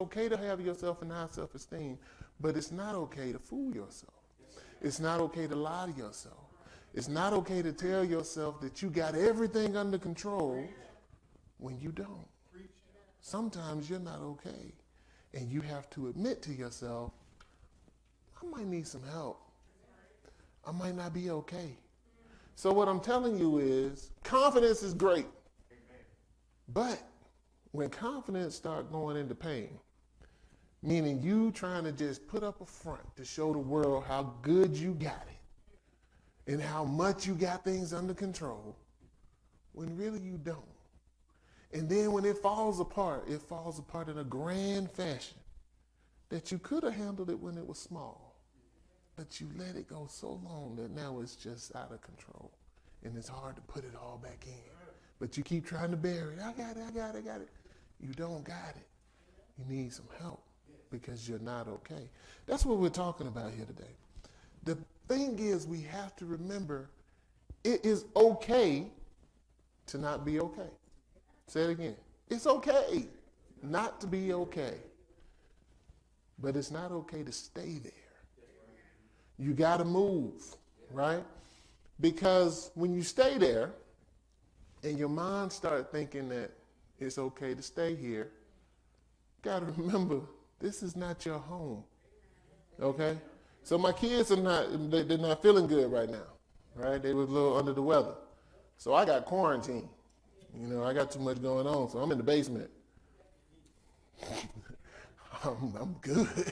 okay to have yourself in high self-esteem, but it's not okay to fool yourself. It's not okay to lie to yourself. It's not okay to tell yourself that you got everything under control when you don't. Sometimes you're not okay. And you have to admit to yourself, I might need some help. I might not be okay. So what I'm telling you is, confidence is great. But when confidence starts going into pain, meaning you trying to just put up a front to show the world how good you got it and how much you got things under control, when really you don't. And then when it falls apart in a grand fashion that you could have handled it when it was small, but you let it go so long that now it's just out of control and it's hard to put it all back in. But you keep trying to bury it. I got it. You don't got it. You need some help because you're not okay. That's what we're talking about here today. The thing is, we have to remember it is okay to not be okay. Say it again. It's okay not to be okay. But it's not okay to stay there. You got to move, right? Because when you stay there and your mind starts thinking that it's okay to stay here, you got to remember, this is not your home, okay? So my kids they're not feeling good right now, right? They were a little under the weather. So I got quarantine. You know, I got too much going on, so I'm in the basement. I'm good.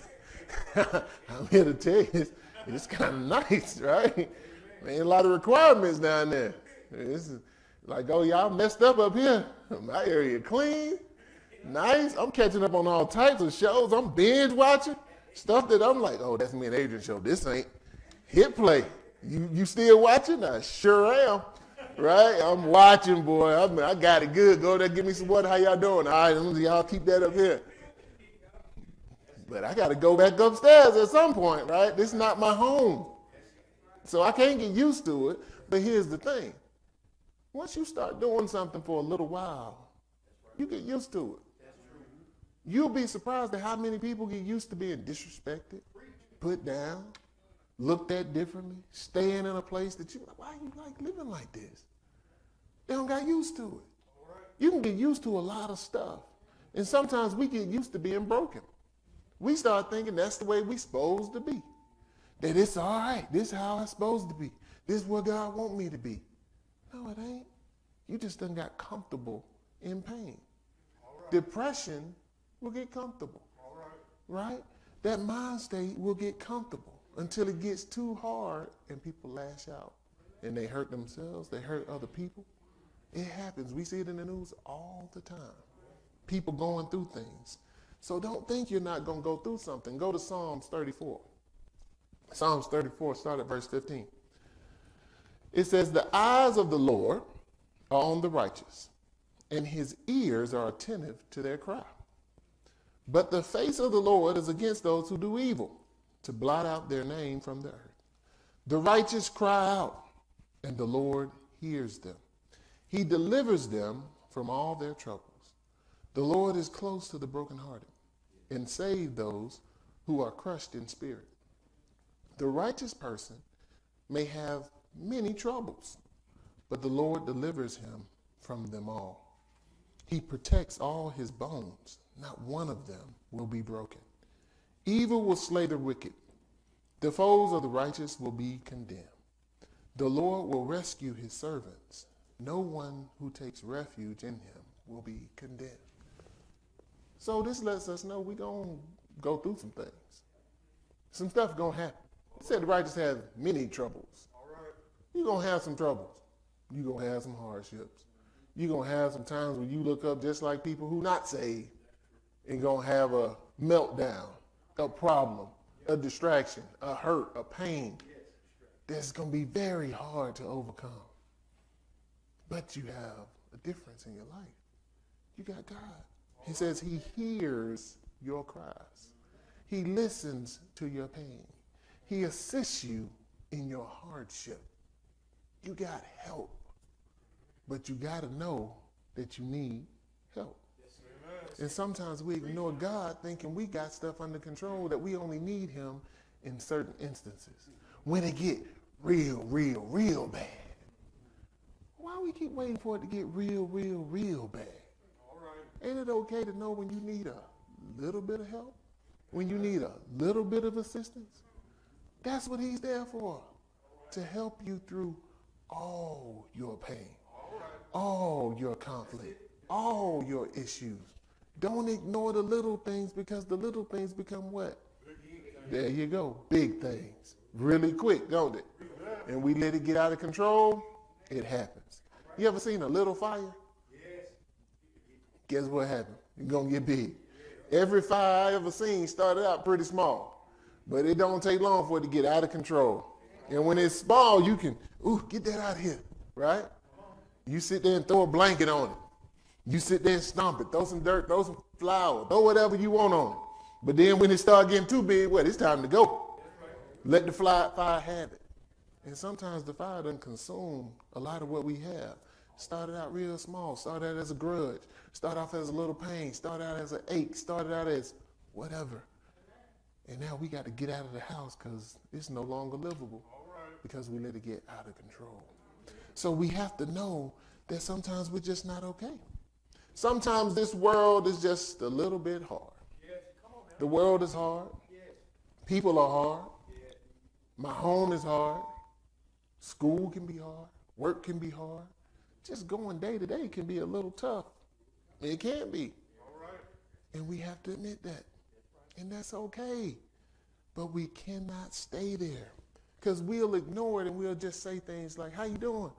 I'm here to tell you, it's kind of nice, right? Ain't a lot of requirements down there. It's like, oh, y'all messed up here. My area clean, nice. I'm catching up on all types of shows. I'm binge watching stuff that I'm like, oh, that's me and Adrian show. This ain't hit play. You still watching? I sure am. Right? I'm watching, boy. I got it good. Go there, give me some water. How y'all doing? All right, y'all keep that up here. But I got to go back upstairs at some point, right? This is not my home. So I can't get used to it. But here's the thing. Once you start doing something for a little while, you get used to it. You'll be surprised at how many people get used to being disrespected, put down, looked at differently, staying in a place that you like, why you like living like this? They don't got used to it. You can get used to a lot of stuff. And sometimes we get used to being broken. We start thinking that's the way we supposed to be. That it's all right. This is how I'm supposed to be. This is what God want me to be. No, it ain't. You just done got comfortable in pain. Depression will get comfortable. Right? That mind state will get comfortable until it gets too hard and people lash out. And they hurt themselves. They hurt other people. It happens. We see it in the news all the time. People going through things. So don't think you're not going to go through something. Go to Psalms 34. Psalms 34, start at verse 15. It says, the eyes of the Lord are on the righteous, and his ears are attentive to their cry. But the face of the Lord is against those who do evil, to blot out their name from the earth. The righteous cry out, and the Lord hears them. He delivers them from all their troubles. The Lord is close to the brokenhearted, and save those who are crushed in spirit. The righteous person may have many troubles, but the Lord delivers him from them all. He protects all his bones. Not one of them will be broken. Evil will slay the wicked. The foes of the righteous will be condemned. The Lord will rescue his servants. No one who takes refuge in him will be condemned. So this lets us know we're going to go through some things. Some stuff going to happen. It said the righteous have many troubles. You're going to have some troubles. You're going to have some hardships. You're going to have some times when you look up just like people who not saved and going to have a meltdown, a problem, a distraction, a hurt, a pain. That's going to be very hard to overcome. But you have a difference in your life. You got God. He says he hears your cries. He listens to your pain. He assists you in your hardship. You got help. But you got to know that you need help. And sometimes we ignore God thinking we got stuff under control, that we only need him in certain instances. When it get real bad. Why we keep waiting for it to get real bad? Ain't it okay to know when you need a little bit of help? When you need a little bit of assistance? That's what he's there for. To help you through all your pain, all your conflict, all your issues. Don't ignore the little things, because the little things become what? There you go. Big things. Really quick, don't it? And we let it get out of control, it happens. You ever seen a little fire? Guess what happened? It's going to get big. Every fire I ever seen started out pretty small, but it don't take long for it to get out of control. And when it's small, you can, get that out of here, right? You sit there and throw a blanket on it. You sit there and stomp it, throw some dirt, throw some flour, throw whatever you want on it. But then when it starts getting too big, it's time to go. Let the fire have it. And sometimes the fire doesn't consume a lot of what we have. Started out real small, started out as a grudge, started off as a little pain, started out as an ache, started out as whatever. And now we got to get out of the house because it's no longer livable because we let it get out of control. So we have to know that sometimes we're just not okay. Sometimes this world is just a little bit hard. The world is hard. People are hard. My home is hard. School can be hard. Work can be hard. Just going day to day can be a little tough. It can be. And we have to admit that. And that's okay. But we cannot stay there. Because we'll ignore it and we'll just say things like, how you doing?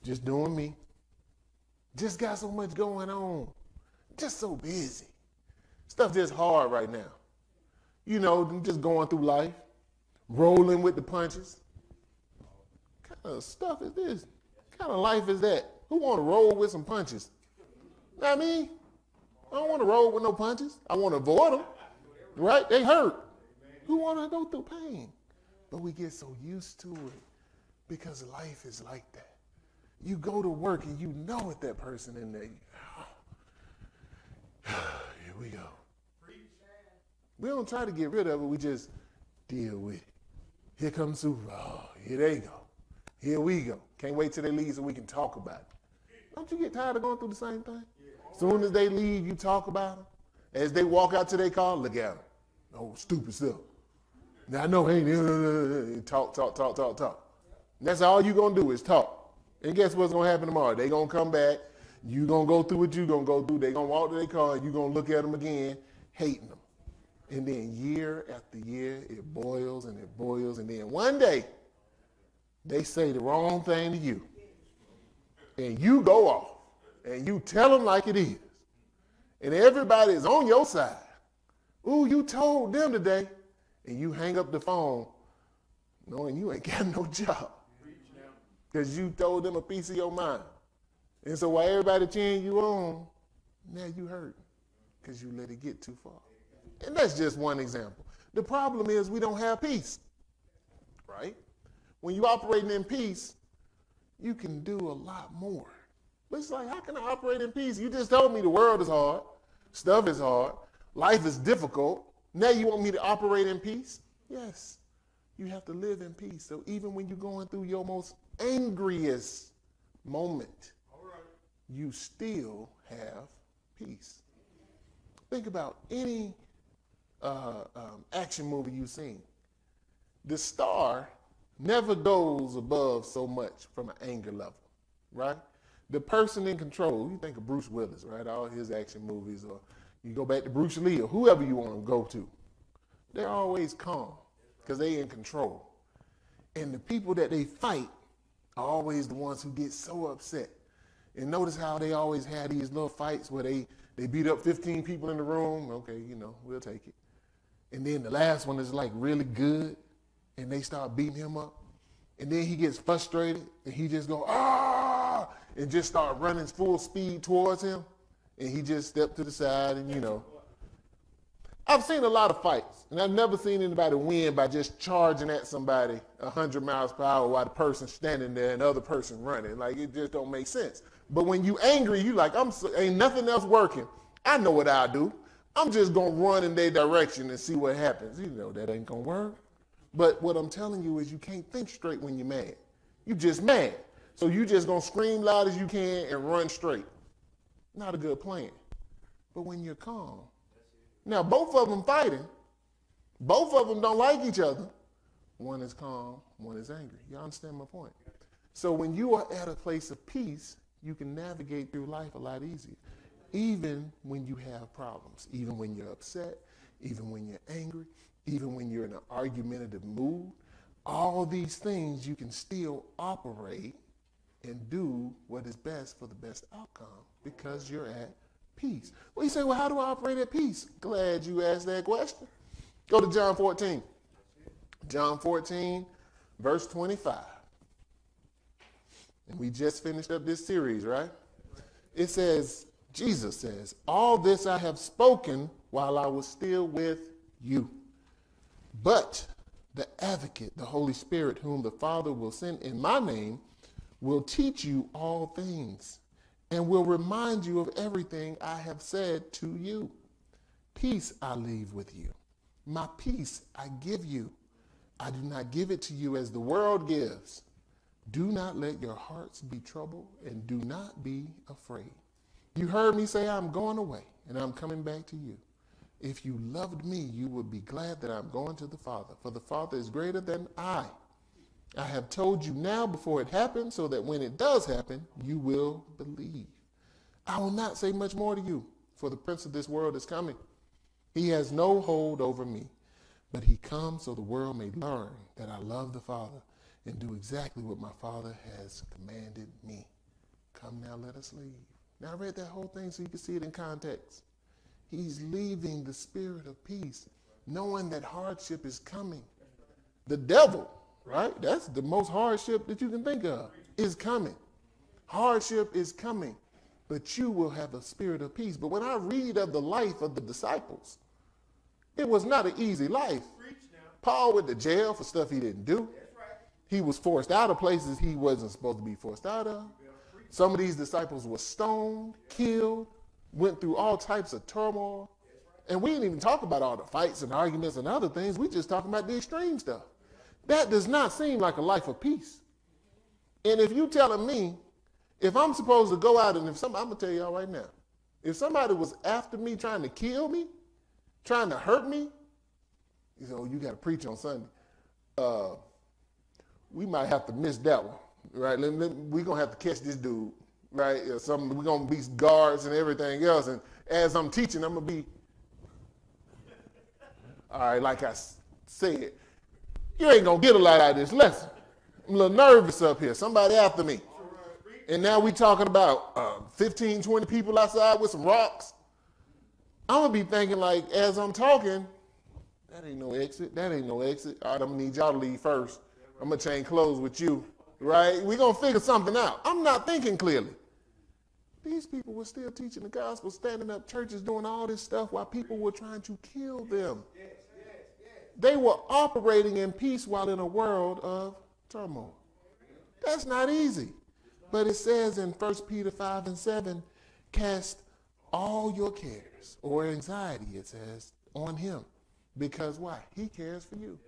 Just doing me. Just got so much going on. Just so busy. Stuff just hard right now. Just going through life. Rolling with the punches. What kind of stuff is this? What kind of life is that? Who want to roll with some punches? Not me. I don't want to roll with no punches. I want to avoid them. Right? They hurt. Who want to go through pain? But we get so used to it because life is like that. You go to work and you know it, that person in there. Here we go. We don't try to get rid of it. We just deal with it. Here comes Super. Oh, here they go. Here we go. Can't wait till they leave so we can talk about it. Don't you get tired of going through the same thing? Soon as they leave, you talk about them. As they walk out to their car, look at them. Oh, stupid stuff. Now I know, hey, talk. And that's all you're going to do is talk. And guess what's going to happen tomorrow? They're going to come back. You're going to go through what you're going to go through. They're going to walk to their car, and you're going to look at them again, hating them. And then year after year, it boils and it boils. And then one day, they say the wrong thing to you. And you go off. And you tell them like it is. And everybody is on your side. Ooh, you told them today. And you hang up the phone knowing you ain't got no job. Because you told them a piece of your mind. And so while everybody cheering you on, now you hurt. Because you let it get too far. And that's just one example. The problem is we don't have peace, right? When you're operating in peace, you can do a lot more. But it's like, how can I operate in peace? You just told me the world is hard, stuff is hard, life is difficult. Now you want me to operate in peace? Yes, you have to live in peace. So even when you're going through your most angriest moment, you still have peace. Think about any action movie you've seen. The star never goes above so much from an anger level, right? The person in control, you think of Bruce Willis, right? All his action movies, or you go back to Bruce Lee, or whoever you want to go to. They're always calm because they're in control. And the people that they fight are always the ones who get so upset. And notice how they always have these little fights where they beat up 15 people in the room. Okay, we'll take it. And then the last one is like really good, and they start beating him up. And then he gets frustrated, and he just go, and just start running full speed towards him. And he just stepped to the side, and I've seen a lot of fights, and I've never seen anybody win by just charging at somebody 100 miles per hour while the person's standing there and the other person running. Like, it just don't make sense. But when you angry, you like, ain't nothing else working. I know what I'll do. I'm just going to run in their direction and see what happens. You know that ain't going to work. But what I'm telling you is you can't think straight when you're mad. You just mad. So you just going to scream loud as you can and run straight. Not a good plan. But when you're calm. Now, both of them fighting. Both of them don't like each other. One is calm, one is angry. You understand my point? So when you are at a place of peace, you can navigate through life a lot easier. Even when you have problems, even when you're upset, even when you're angry, even when you're in an argumentative mood, all these things you can still operate and do what is best for the best outcome because you're at peace. Well, you say, well, how do I operate at peace? Glad you asked that question. Go to John 14. John 14, verse 25. And we just finished up this series, right? It says, Jesus says, all this I have spoken while I was still with you. But the advocate, the Holy Spirit, whom the Father will send in my name, will teach you all things and will remind you of everything I have said to you. Peace I leave with you. My peace I give you. I do not give it to you as the world gives. Do not let your hearts be troubled and do not be afraid. You heard me say I'm going away and I'm coming back to you. If you loved me, you would be glad that I'm going to the Father, for the Father is greater than I. I have told you now before it happens, so that when it does happen, you will believe. I will not say much more to you, for the prince of this world is coming. He has no hold over me, but he comes so the world may learn that I love the Father and do exactly what my Father has commanded me. Come now, let us leave. Now, I read that whole thing so you can see it in context. He's leaving the spirit of peace, knowing that hardship is coming. The devil, right? That's the most hardship that you can think of, is coming. Hardship is coming, but you will have a spirit of peace. But when I read of the life of the disciples, it was not an easy life. Paul went to jail for stuff he didn't do. He was forced out of places he wasn't supposed to be forced out of. Some of these disciples were stoned, killed, went through all types of turmoil. And we didn't even talk about all the fights and arguments and other things. We just talking about the extreme stuff. That does not seem like a life of peace. And if you telling me, if I'm supposed to go out and I'm going to tell y'all right now, if somebody was after me trying to kill me, trying to hurt me, you know, you got to preach on Sunday. We might have to miss that one, right? We're going to have to catch this dude, right? We're going to be guards and everything else. And as I'm teaching, I'm going to be, all right, like I said, you ain't going to get a lot out of this lesson. I'm a little nervous up here. Somebody after me. And now we talking about 15, 20 people outside with some rocks. I'm going to be thinking like, as I'm talking, that ain't no exit. That ain't no exit. All right, I'm going to need y'all to leave first. I'm going to change clothes with you, right? We're going to figure something out. I'm not thinking clearly. These people were still teaching the gospel, standing up churches, doing all this stuff while people were trying to kill them. They were operating in peace while in a world of turmoil. That's not easy. But it says in 1 Peter 5 and 7, cast all your cares or anxiety, it says, on him. Because why? He cares for you.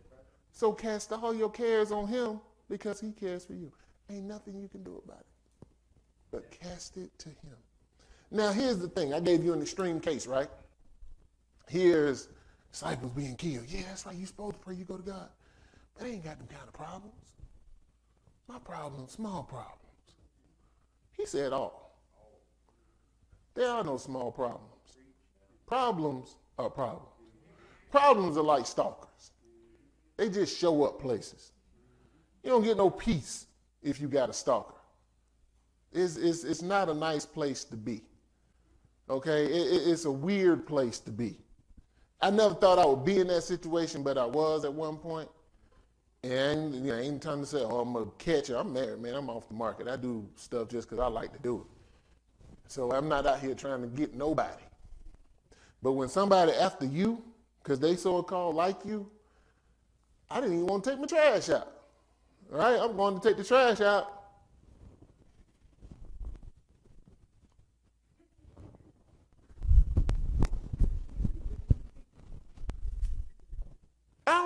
So cast all your cares on him because he cares for you. Ain't nothing you can do about it. But cast it to him. Now here's the thing. I gave you an extreme case, right? Here's disciples being killed. Yeah, that's right. You're supposed to pray you go to God. But they ain't got them kind of problems. My problems, small problems. He said all. There are no small problems. Problems are problems. Problems are like stalkers. They just show up places. You don't get no peace if you got a stalker. It's not a nice place to be. Okay? It's a weird place to be. I never thought I would be in that situation, but I was at one point. And you know, ain't time to say, oh, I'm going to catch her. I'm married, man. I'm off the market. I do stuff just because I like to do it. So I'm not out here trying to get nobody. But when somebody after you, because they so-called like you, I didn't even want to take my trash out. All right? I'm going to take the trash out.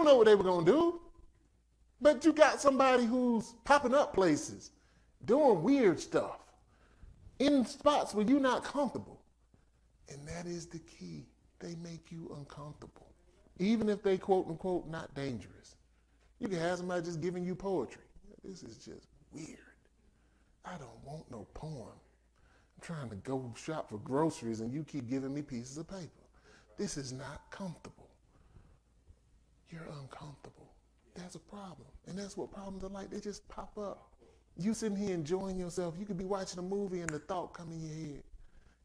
know what they were going to do. But you got somebody who's popping up places, doing weird stuff, in spots where you're not comfortable. And that is the key. They make you uncomfortable. Even if they, quote unquote, not dangerous. You can have somebody just giving you poetry. This is just weird. I don't want no poem. I'm trying to go shop for groceries and you keep giving me pieces of paper. This is not comfortable. You're uncomfortable. That's a problem. And that's what problems are like. They just pop up. You sitting here enjoying yourself. You could be watching a movie and the thought come in your head.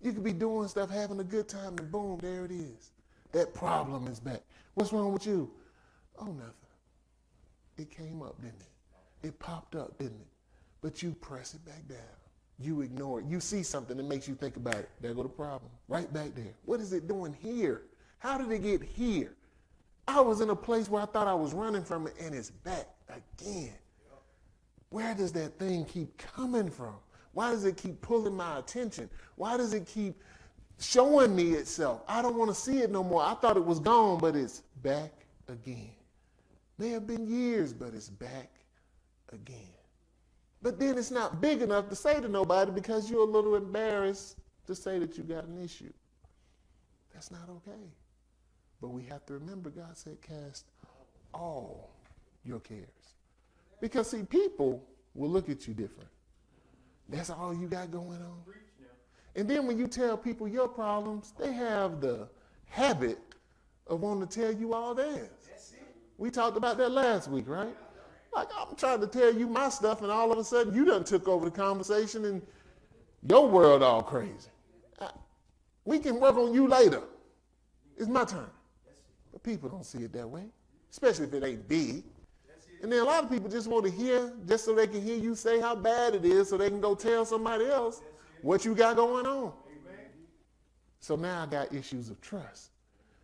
You could be doing stuff, having a good time, and boom, there it is. That problem is back. What's wrong with you? Oh, nothing. It came up, didn't it? It popped up, didn't it? But you press it back down. You ignore it. You see something that makes you think about it. There go the problem. Right back there. What is it doing here? How did it get here? I was in a place where I thought I was running from it, and it's back again. Where does that thing keep coming from? Why does it keep pulling my attention? Why does it keep showing me itself? I don't want to see it no more. I thought it was gone, but it's back again. May have been years, but it's back again. But then it's not big enough to say to nobody because you're a little embarrassed to say that you got an issue. That's not okay. But we have to remember God said cast all your cares. Because see, people will look at you different. That's all you got going on. And then when you tell people your problems, they have the habit of wanting to tell you all theirs. We talked about that last week, right? Like, I'm trying to tell you my stuff, and all of a sudden you done took over the conversation and your world all crazy. We can work on you later. It's my turn. But people don't see it that way, especially if it ain't big. And then a lot of people just want to hear, just so they can hear you say how bad it is so they can go tell somebody else what you got going on. So now I got issues of trust.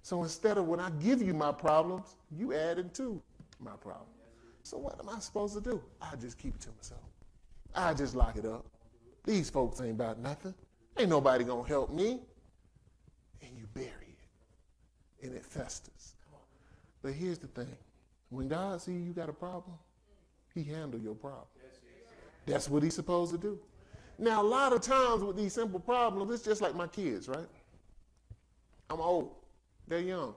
So instead of when I give you my problems, you add into my problem. So what am I supposed to do? I just keep it to myself. I just lock it up. These folks ain't about nothing. Ain't nobody going to help me. And you bury it. And it festers. But here's the thing. When God sees you got a problem, he handle your problem. That's what he's supposed to do. Now, a lot of times with these simple problems, it's just like my kids, right? I'm old. They're young.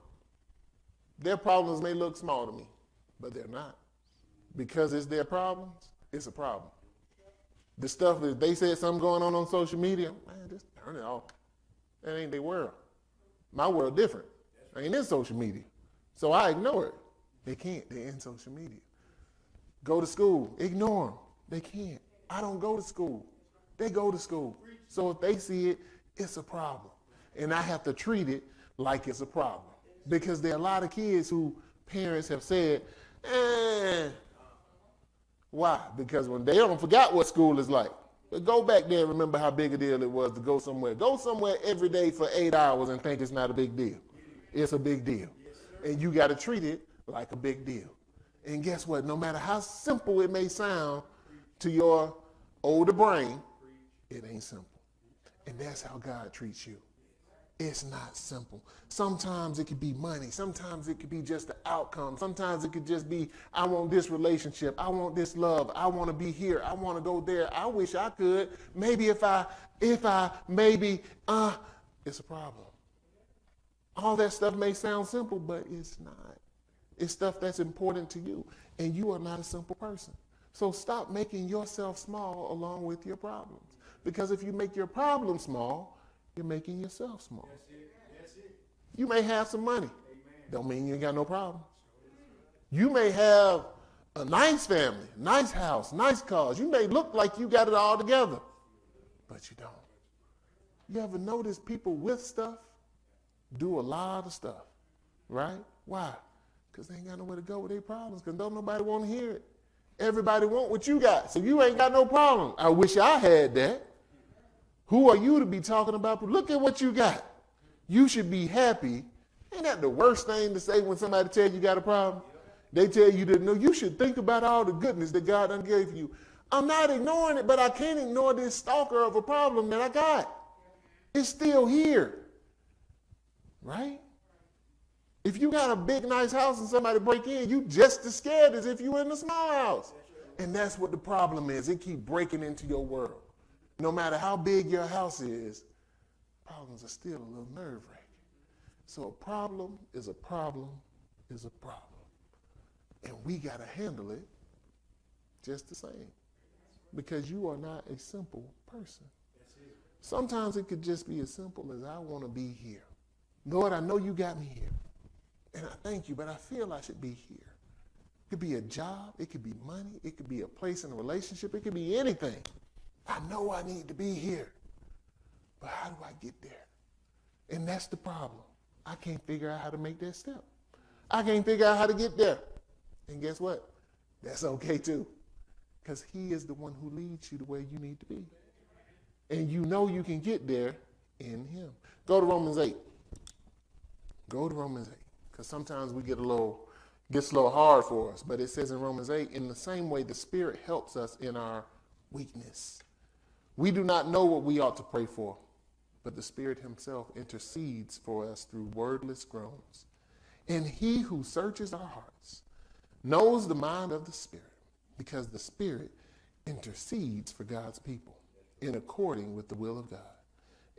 Their problems may look small to me, but they're not. Because it's their problems, it's a problem. The stuff that they said something going on social media, man, just turn it off. That ain't their world. My world different. I ain't in social media. So I ignore it. They can't. They're in social media. Go to school. Ignore them. They can't. I don't go to school. They go to school. So if they see it, it's a problem. And I have to treat it like it's a problem. Because there are a lot of kids who parents have said, why? Because when they don't forget what school is like. But go back there and remember how big a deal it was to go somewhere. Go somewhere every day for 8 hours and think it's not a big deal. It's a big deal. And you got to treat it like a big deal. And guess what? No matter how simple it may sound to your older brain, it ain't simple. And that's how God treats you. It's not simple. Sometimes it could be money. Sometimes it could be just the outcome. Sometimes it could just be, I want this relationship. I want this love. I want to be here. I want to go there. I wish I could. Maybe it's a problem. All that stuff may sound simple, but it's not. It's stuff that's important to you. And you are not a simple person. So stop making yourself small along with your problems. Because if you make your problem small, you're making yourself small. That's it. You may have some money. Don't mean you ain't got no problem. You may have a nice family, nice house, nice cars. You may look like you got it all together, but you don't. You ever notice people with stuff do a lot of stuff, right? Why? Because they ain't got nowhere to go with their problems, because don't nobody want to hear it. Everybody want what you got, so you ain't got no problem. I wish I had that. Who are you to be talking about? Look at what you got. You should be happy. Ain't that the worst thing to say when somebody tells you got a problem? They tell you that, no, you should think about all the goodness that God done gave you. I'm not ignoring it, but I can't ignore this stalker of a problem that I got. It's still here. Right? If you got a big, nice house and somebody break in, you just as scared as if you were in a small house. And that's what the problem is. It keep breaking into your world. No matter how big your house is, problems are still a little nerve-wracking. So a problem is a problem is a problem. And we got to handle it just the same. Because you are not a simple person. Sometimes it could just be as simple as I want to be here. Lord, I know you got me here. And I thank you, but I feel I should be here. It could be a job. It could be money. It could be a place in a relationship. It could be anything. I know I need to be here. But how do I get there? And that's the problem. I can't figure out how to make that step. I can't figure out how to get there. And guess what? That's okay too. Because he is the one who leads you the way you need to be. And you know you can get there in him. Go to Romans 8. Go to Romans 8. Because sometimes we gets a little hard for us. But it says in Romans 8, in the same way the Spirit helps us in our weakness. We do not know what we ought to pray for, but the Spirit himself intercedes for us through wordless groans. And he who searches our hearts knows the mind of the Spirit, because the Spirit intercedes for God's people in according with the will of God.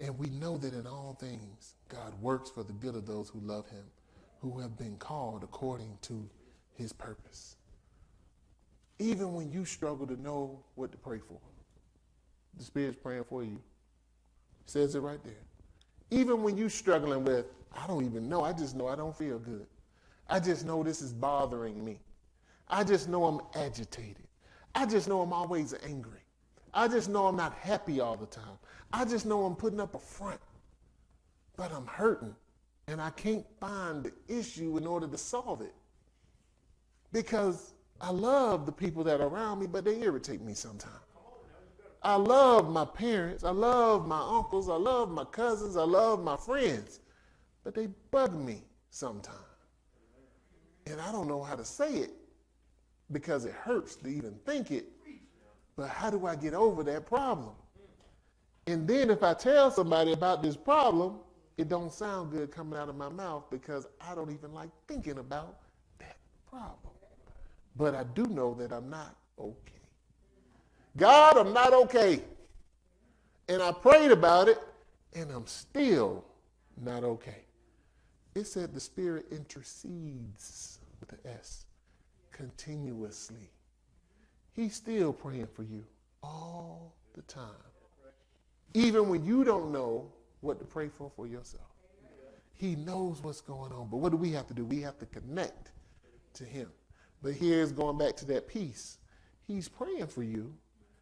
And we know that in all things, God works for the good of those who love him, who have been called according to his purpose. Even when you struggle to know what to pray for, the Spirit's praying for you. It says it right there. Even when you're struggling with, I don't even know, I just know I don't feel good. I just know this is bothering me. I just know I'm agitated. I just know I'm always angry. I just know I'm not happy all the time. I just know I'm putting up a front. But I'm hurting, and I can't find the issue in order to solve it. Because I love the people that are around me, but they irritate me sometimes. I love my parents. I love my uncles. I love my cousins. I love my friends. But they bug me sometimes. And I don't know how to say it because it hurts to even think it. But how do I get over that problem? And then if I tell somebody about this problem, it don't sound good coming out of my mouth because I don't even like thinking about that problem. But I do know that I'm not okay. God, I'm not okay. And I prayed about it, and I'm still not okay. It said the Spirit intercedes with an S continuously. He's still praying for you all the time. Even when you don't know what to pray for yourself. He knows what's going on. But what do we have to do? We have to connect to him. But here's going back to that peace. He's praying for you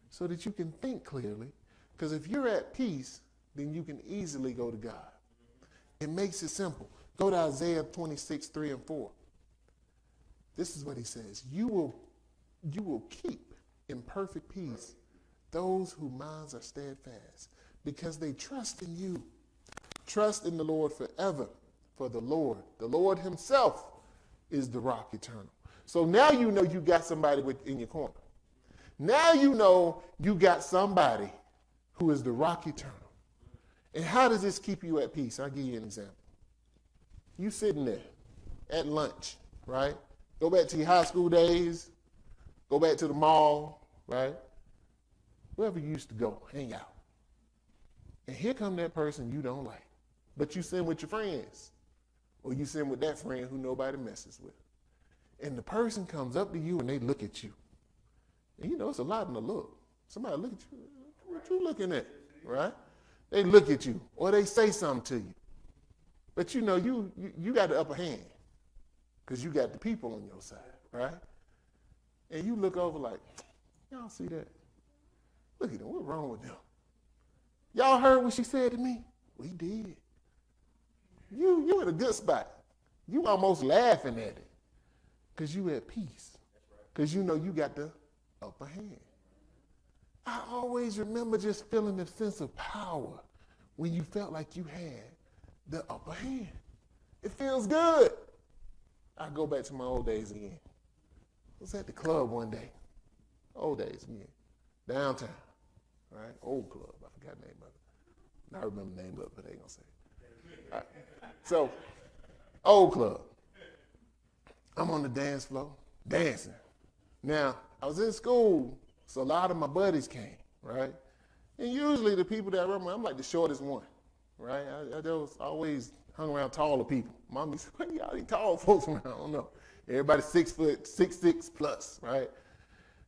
so that you can think clearly. Because if you're at peace, then you can easily go to God. It makes it simple. Go to Isaiah 26, 3 and 4. This is what he says. You will keep in perfect peace those whose minds are steadfast, because they trust in you. Trust in the Lord forever, for the Lord himself is the rock eternal. So now you know you got somebody in your corner. Now you know you got somebody who is the rock eternal. And how does this keep you at peace? I'll give you an example. You sitting there at lunch, right? Go back to your high school days. Go back to the mall, right? Wherever you used to go, hang out. And here come that person you don't like. But you sitting with your friends. Or you sitting with that friend who nobody messes with. And the person comes up to you and they look at you. And you know, it's a lot in the look. Somebody look at you. What you looking at, right? They look at you or they say something to you. But you know, you got the upper hand because you got the people on your side, right? And you look over like, y'all see that? Look at them. What's wrong with them? Y'all heard what she said to me? We did. You in a good spot. You almost laughing at it because you at peace. Because you know you got the upper hand. I always remember just feeling the sense of power when you felt like you had the upper hand. It feels good. I go back to my old days again. I was at the club one day. Old days again. Downtown. Right? Old club. I forgot the name of it. I remember the name of it, but they ain't gonna say it. Right. So, old club. I'm on the dance floor, dancing. Now, I was in school, so a lot of my buddies came, right? And usually the people that I remember, I'm like the shortest one, right? I was always hung around taller people. Mommy said, what y'all these tall folks around? I don't know. Everybody 6 foot, 6'6" plus, right?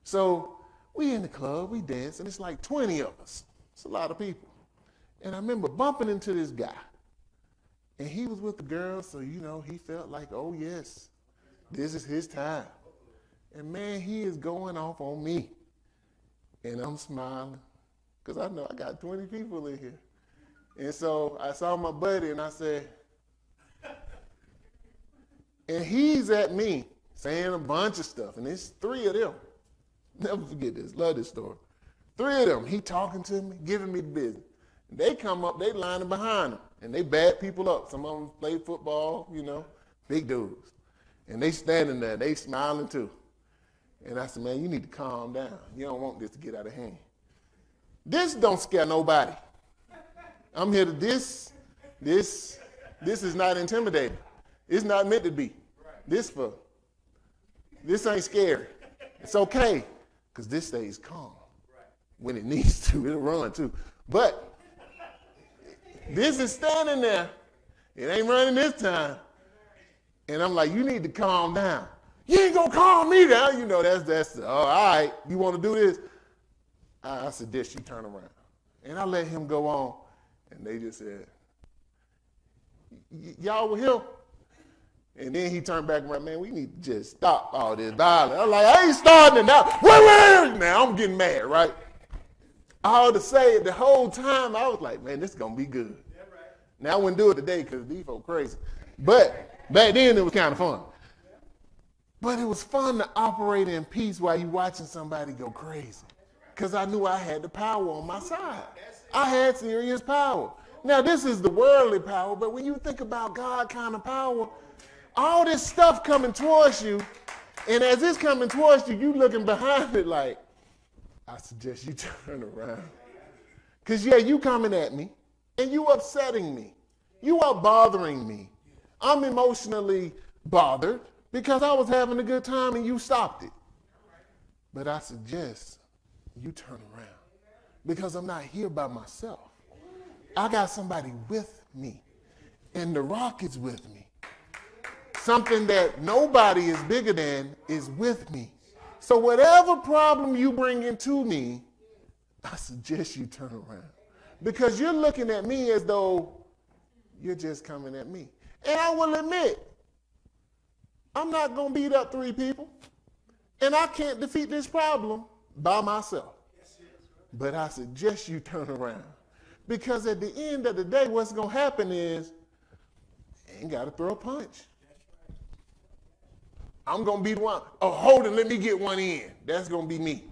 So we in the club, we dance, and it's like 20 of us. It's a lot of people. And I remember bumping into this guy. And he was with the girl, so, he felt like, oh, yes, this is his time. And, man, he is going off on me. And I'm smiling because I know I got 20 people in here. And so I saw my buddy, and I said, and he's at me saying a bunch of stuff. And it's 3 of them. Never forget this. Love this story. 3 of them. He talking to me, giving me the business. They come up, they lining behind him, and they bad people up. Some of them play football, big dudes. And they standing there, they smiling too. And I said, man, you need to calm down. You don't want this to get out of hand. This don't scare nobody. I'm here to this is not intimidating. It's not meant to be. This ain't scary. It's okay, because this stays calm. When it needs to, it'll run too. But this is standing there. It ain't running this time. And I'm like, you need to calm down. You ain't gonna calm me down. That's all right. You want to do this? I suggest you turn around. And I let him go on. And they just said, y'all were here? And then he turned back around, man, we need to just stop all this violence. I'm like, I ain't starting it now. Wait. Now I'm getting mad, right? All to say it the whole time, I was like, man, this is going to be good. Yeah, right. Now I wouldn't do it today because these folks crazy. But back then it was kind of fun. But it was fun to operate in peace while you're watching somebody go crazy. Because I knew I had the power on my side. I had serious power. Now this is the worldly power, but when you think about God kind of power, all this stuff coming towards you, and as it's coming towards you, you looking behind it like, I suggest you turn around. Because, you coming at me, and you upsetting me. You are bothering me. I'm emotionally bothered because I was having a good time and you stopped it. But I suggest you turn around because I'm not here by myself. I got somebody with me, and the rock is with me. Something that nobody is bigger than is with me. So whatever problem you bring into me, I suggest you turn around. Because you're looking at me as though you're just coming at me. And I will admit, I'm not going to beat up 3 people. And I can't defeat this problem by myself. But I suggest you turn around. Because at the end of the day, what's going to happen is, you ain't got to throw a punch. I'm going to be the one. Oh, hold it, let me get one in. That's going to be me.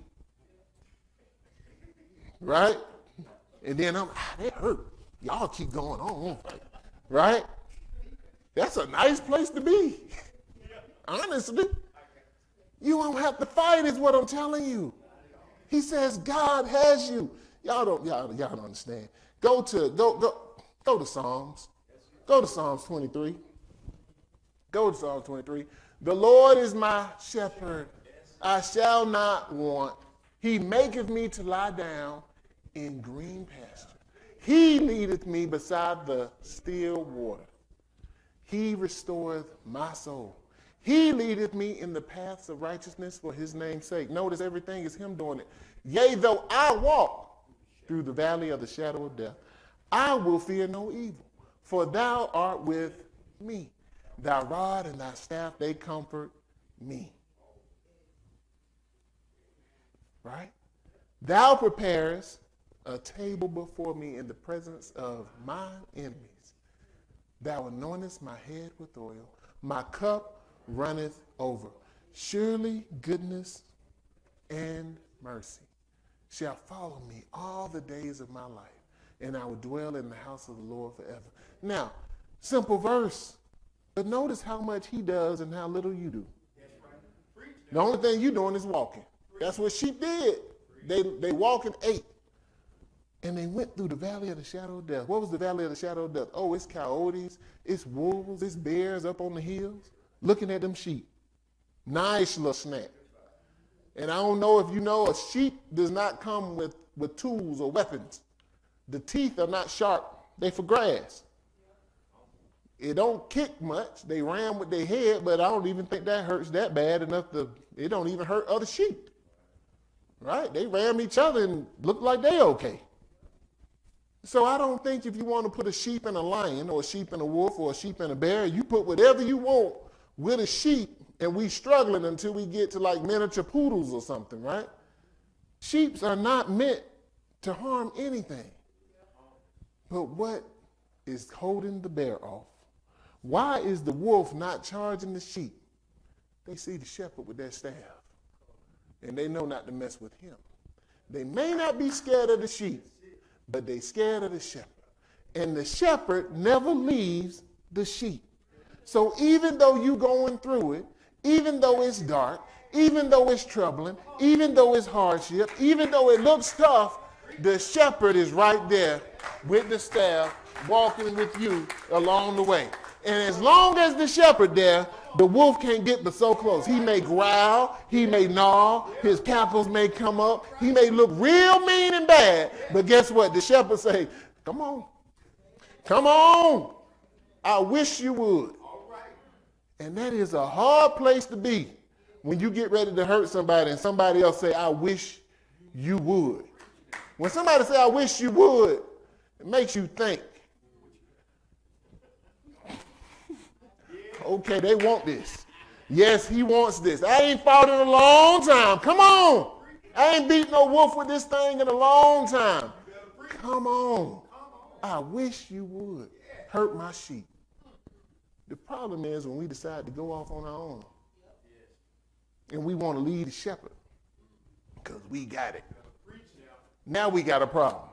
Right? And then that hurt. Y'all keep going on. Right? That's a nice place to be. Honestly. You don't have to fight is what I'm telling you. He says God has you. Y'all don't understand. Go to Psalms. Go to Psalms 23. Go to Psalms 23. The Lord is my shepherd. I shall not want. He maketh me to lie down in green pasture. He leadeth me beside the still water. He restoreth my soul. He leadeth me in the paths of righteousness for his name's sake. Notice everything is him doing it. Yea, though I walk through the valley of the shadow of death, I will fear no evil, for thou art with me. Thy rod and thy staff, they comfort me. Right? Thou preparest a table before me in the presence of mine enemies. Thou anointest my head with oil. My cup runneth over. Surely goodness and mercy shall follow me all the days of my life, and I will dwell in the house of the Lord forever. Now, simple verse, but notice how much he does and how little you do. The only thing you're doing is walking. That's what sheep did. They walk and ate. And they went through the valley of the shadow of death. What was the valley of the shadow of death? Oh, it's coyotes, it's wolves, it's bears up on the hills, looking at them sheep. Nice little snack. And I don't know if you know, a sheep does not come with tools or weapons. The teeth are not sharp. They for grass. It don't kick much. They ram with their head, but I don't even think that hurts that bad enough it don't even hurt other sheep. Right? They ram each other and look like they okay. So I don't think if you want to put a sheep in a lion or a sheep in a wolf or a sheep in a bear, you put whatever you want with a sheep, and we struggling until we get to like miniature poodles or something, right? Sheeps are not meant to harm anything. But what is holding the bear off? Why is the wolf not charging the sheep? They see the shepherd with their staff, and they know not to mess with him. They may not be scared of the sheep, but they scared of the shepherd. And the shepherd never leaves the sheep. So even though you're going through it, even though it's dark, even though it's troubling, even though it's hardship, even though it looks tough, the shepherd is right there with the staff, walking with you along the way. And as long as the shepherd there, the wolf can't get but so close. He may growl, he may gnaw, his cackles may come up, he may look real mean and bad, but guess what? The shepherd say, come on, come on. I wish you would. And that is a hard place to be when you get ready to hurt somebody and somebody else say, I wish you would. When somebody say, I wish you would, it makes you think. Okay, they want this. Yes, he wants this. I ain't fought in a long time. Come on. I ain't beat no wolf with this thing in a long time. Come on. I wish you would hurt my sheep. The problem is when we decide to go off on our own and we want to lead the shepherd because we got it. Now we got a problem.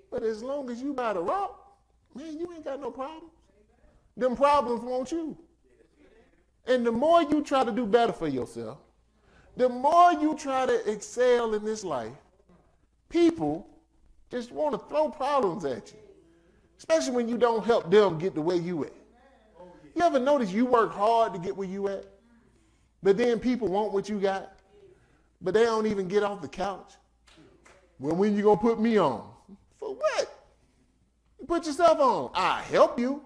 But as long as you by the rock, man, you ain't got no problems. Them problems want you. And the more you try to do better for yourself, the more you try to excel in this life, people just want to throw problems at you, especially when you don't help them get the way you at. You ever notice you work hard to get where you at, but then people want what you got, but they don't even get off the couch? Well, when you going to put me on? For what? You put yourself on. I help you,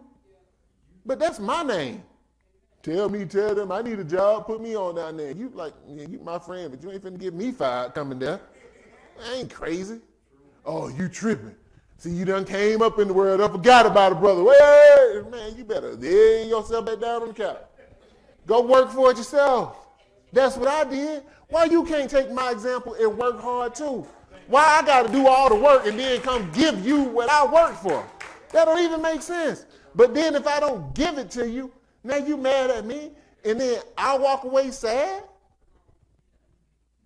but that's my name. Tell them I need a job, put me on down there. You like, yeah, you my friend, but you ain't finna get me fired coming there. I ain't crazy. Oh, you tripping. See, you done came up in the world, I forgot about it, brother. Wait, man, you better lay yourself back down on the couch. Go work for it yourself. That's what I did. Why you can't take my example and work hard too? Why I got to do all the work and then come give you what I work for? That don't even make sense. But then if I don't give it to you, now you mad at me, and then I walk away sad?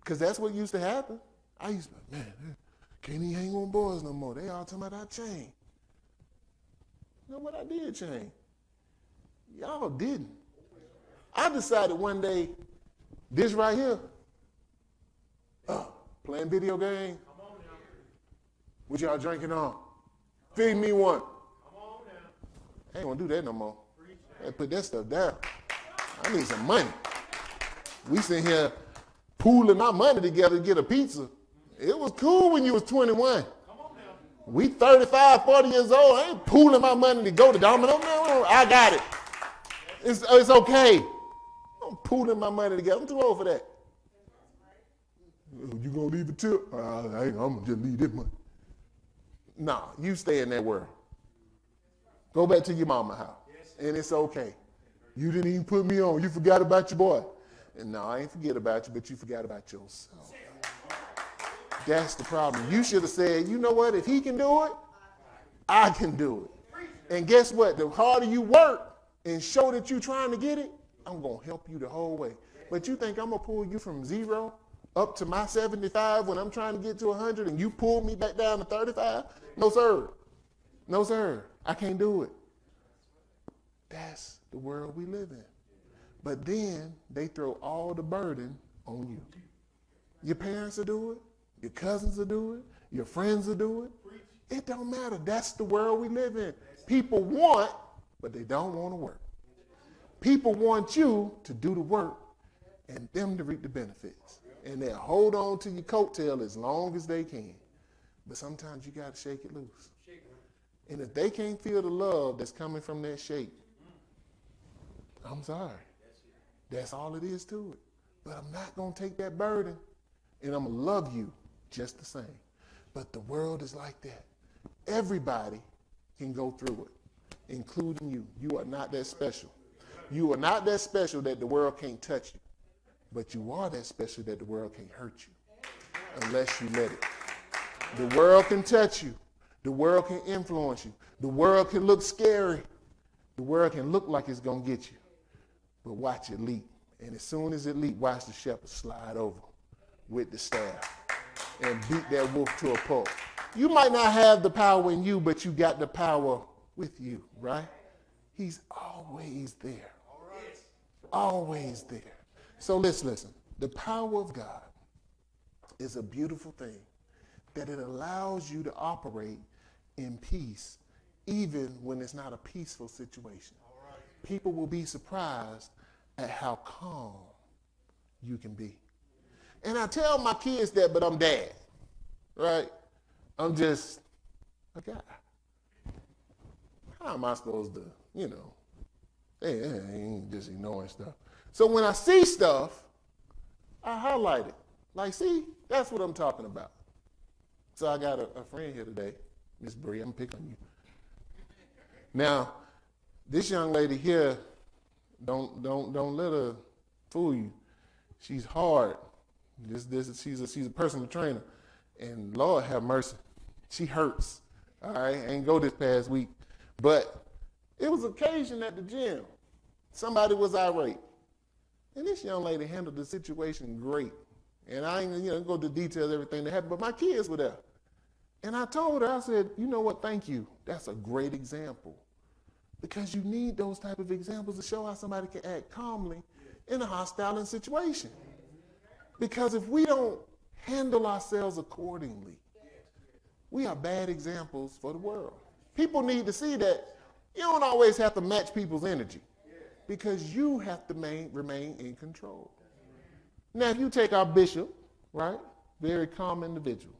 Because that's what used to happen. I used to be, man, can't even hang on boys no more. They all talking about I changed. You know what? I did change. Y'all didn't. I decided one day, this right here, playing video games. What y'all drinking on? Feed me one. I ain't gonna do that no more. I put that stuff down. I need some money. We sitting here pooling our money together to get a pizza. It was cool when you was 21. We 35, 40 years old. I ain't pooling my money to go to Domino's. No, I got it. It's okay. I'm pooling my money together. I'm too old for that. You gonna leave a tip? I'm gonna just leave this money. No, you stay in that world. Go back to your mama house. And it's okay. You didn't even put me on. You forgot about your boy. And no, I ain't forget about you, but you forgot about yourself. That's the problem. You should have said, you know what? If he can do it, I can do it. And guess what? The harder you work and show that you're trying to get it, I'm going to help you the whole way. But you think I'm going to pull you from 0 up to my 75 when I'm trying to get to 100 and you pull me back down to 35? No, sir. No, sir. I can't do it. That's the world we live in. But then they throw all the burden on you. Your parents will do it. Your cousins will do it. Your friends will do it. It don't matter. That's the world we live in. People want, but they don't want to work. People want you to do the work, and them to reap the benefits. And they'll hold on to your coattail as long as they can. But sometimes you got to shake it loose. And if they can't feel the love that's coming from that shake, I'm sorry. That's all it is to it. But I'm not going to take that burden, and I'm going to love you just the same. But the world is like that. Everybody can go through it, including you. You are not that special. You are not that special that the world can't touch you. But you are that special that the world can't hurt you unless you let it. The world can touch you. The world can influence you. The world can look scary. The world can look like it's going to get you. But watch it leap. And as soon as it leap, watch the shepherd slide over with the staff and beat that wolf to a pulp. You might not have the power in you, but you got the power with you, right? He's always there. Always there. So let's listen. The power of God is a beautiful thing, that it allows you to operate in peace even when it's not a peaceful situation. People will be surprised at how calm you can be. And I tell my kids that, but I'm dad, right? I'm just a guy. How am I supposed to, they ain't just ignoring stuff. So when I see stuff, I highlight it. Like, see, that's what I'm talking about. So I got a friend here today, Miss Bree. I'm picking on you. Now, this young lady here, don't let her fool you. She's hard. She's a personal trainer, and Lord have mercy, she hurts. All right, I ain't go this past week, but it was an occasion at the gym. Somebody was irate, and this young lady handled the situation great. And I ain't go into details everything that happened, but my kids were there. And I told her, I said, you know what, thank you. That's a great example. Because you need those type of examples to show how somebody can act calmly in a hostile situation. Because if we don't handle ourselves accordingly, we are bad examples for the world. People need to see that you don't always have to match people's energy, because you have to remain in control. Now, if you take our bishop, right, very calm individual,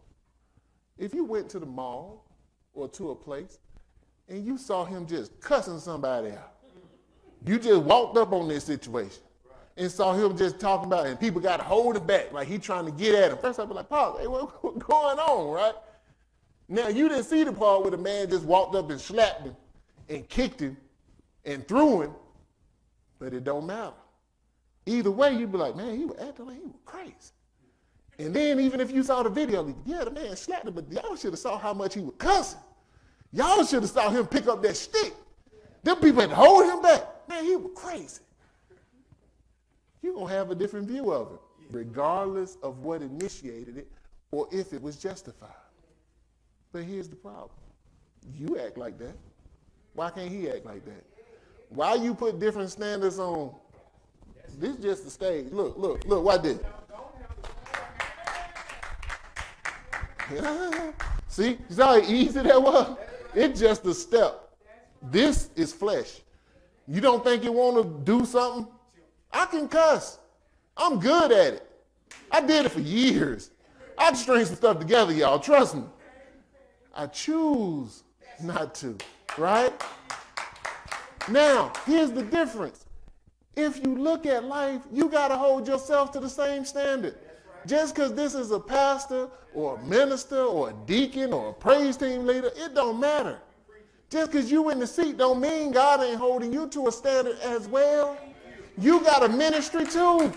if you went to the mall or to a place and you saw him just cussing somebody out, you just walked up on this situation and saw him just talking about it, and people got to hold it back like he trying to get at him. First I'd be like, Paul, hey, what's going on, right? Now, you didn't see the part where the man just walked up and slapped him and kicked him and threw him, but it don't matter. Either way, you'd be like, man, he was acting like he was crazy. And then even if you saw the video, yeah, the man slapped him, but y'all should have saw how much he was cussing. Y'all should have saw him pick up that stick. Them people had to hold him back. Man, he was crazy. You're going to have a different view of it, regardless of what initiated it or if it was justified. But here's the problem. You act like that. Why can't he act like that? Why you put different standards on? This is just the stage. Look, what this? See how easy that was? It's just a step. This is flesh. You don't think you want to do something? I can cuss. I'm good at it. I did it for years. I can string some stuff together, y'all. Trust me. I choose not to, right? Now, here's the difference. If you look at life, you got to hold yourself to the same standard. Just because this is a pastor or a minister or a deacon or a praise team leader, it don't matter. Just because you in the seat don't mean God ain't holding you to a standard as well. You got a ministry too.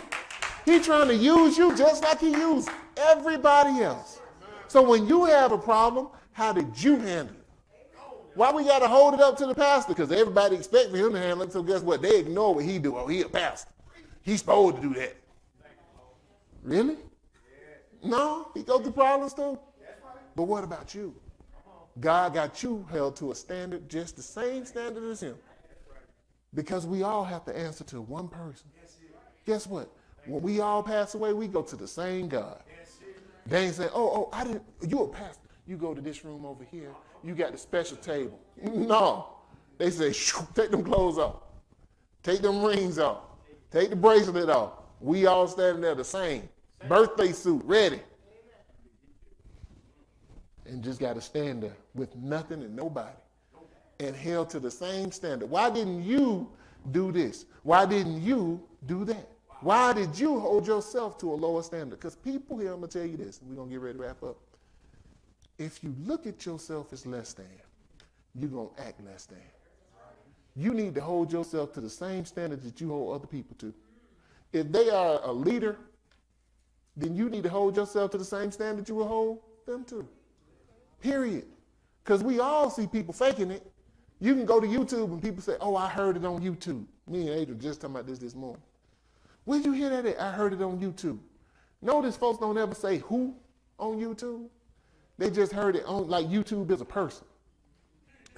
He's trying to use you just like he used everybody else. So when you have a problem, how did you handle it? Why we got to hold it up to the pastor? Because everybody expects him to handle it, so guess what? They ignore what he do. Oh, he a pastor. He's supposed to do that. Really? No, he goes through problems too. But what about you? God got you held to a standard, just the same standard as him. Because we all have to answer to one person. Guess what? When we all pass away, we go to the same God. They ain't saying, I didn't, you a pastor. You go to this room over here. You got the special table. No. They say, take them clothes off. Take them rings off. Take the bracelet off. We all standing there the same. Birthday suit, ready. And just got to stand there with nothing and nobody and held to the same standard. Why didn't you do this? Why didn't you do that? Why did you hold yourself to a lower standard? Because people here, I'm going to tell you this, and we're going to get ready to wrap up. If you look at yourself as less than, you're going to act less than. You need to hold yourself to the same standard that you hold other people to. If they are a leader, then you need to hold yourself to the same standard you will hold them to. Period. Because we all see people faking it. You can go to YouTube and people say, oh, I heard it on YouTube. Me and Adrian just talking about this morning. Where'd you hear that at? I heard it on YouTube. Notice folks don't ever say who on YouTube. They just heard it on, like YouTube is a person.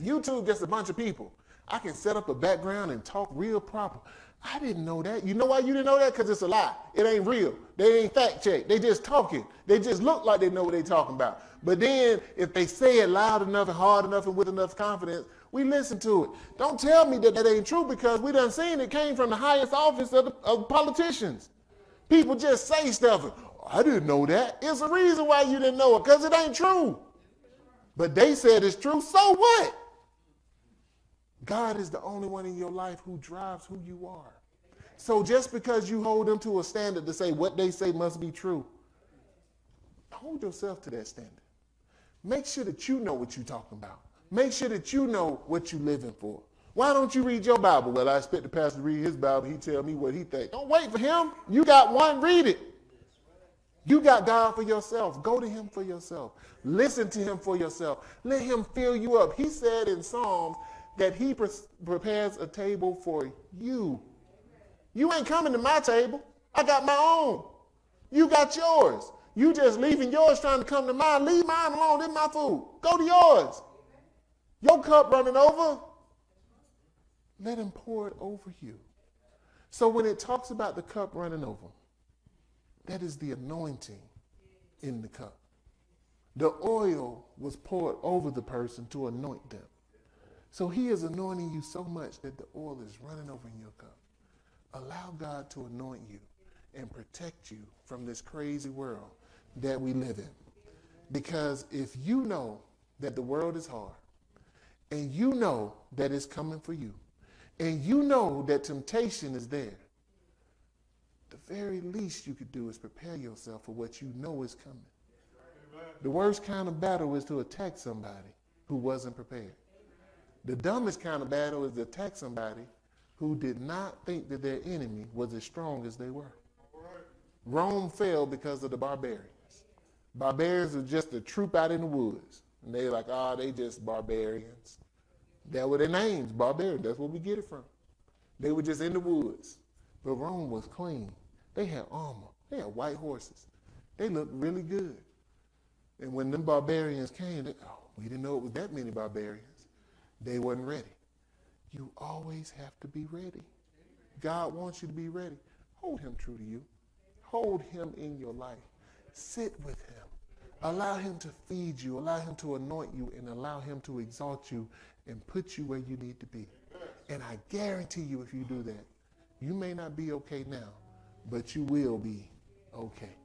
YouTube just a bunch of people. I can set up a background and talk real proper. I didn't know that. You know why you didn't know that? Because it's a lie. It ain't real. They ain't fact checked. They just talking. They just look like they know what they talking about. But then if they say it loud enough and hard enough and with enough confidence, we listen to it. Don't tell me that that ain't true, because we done seen it came from the highest office of politicians. People just say stuff. I didn't know that. It's a reason why you didn't know it, because it ain't true. But they said it's true, so what? God is the only one in your life who drives who you are. So just because you hold them to a standard to say what they say must be true, hold yourself to that standard. Make sure that you know what you're talking about. Make sure that you know what you're living for. Why don't you read your Bible? Well, I expect the pastor to read his Bible. He tell me what he thinks. Don't wait for him. You got one, read it. You got God for yourself. Go to him for yourself. Listen to him for yourself. Let him fill you up. He said in Psalms that he prepares a table for you. You ain't coming to my table. I got my own. You got yours. You just leaving yours trying to come to mine. Leave mine alone. It's my food. Go to yours. Your cup running over. Let him pour it over you. So when it talks about the cup running over, that is the anointing in the cup. The oil was poured over the person to anoint them. So he is anointing you so much that the oil is running over in your cup. Allow God to anoint you and protect you from this crazy world that we live in. Because if you know that the world is hard, and you know that it's coming for you, and you know that temptation is there, the very least you could do is prepare yourself for what you know is coming. The worst kind of battle is to attack somebody who wasn't prepared. The dumbest kind of battle is to attack somebody who did not think that their enemy was as strong as they were. Rome fell because of the barbarians. Barbarians were just a troop out in the woods. And they like, they just barbarians. That were their names, barbarians. That's where we get it from. They were just in the woods. But Rome was clean. They had armor. They had white horses. They looked really good. And when them barbarians came, we didn't know it was that many barbarians. They wasn't ready. You always have to be ready. God wants you to be ready. Hold him true to you. Hold him in your life. Sit with him. Allow him to feed you. Allow him to anoint you, and allow him to exalt you and put you where you need to be. And I guarantee you, if you do that, you may not be okay now, but you will be okay.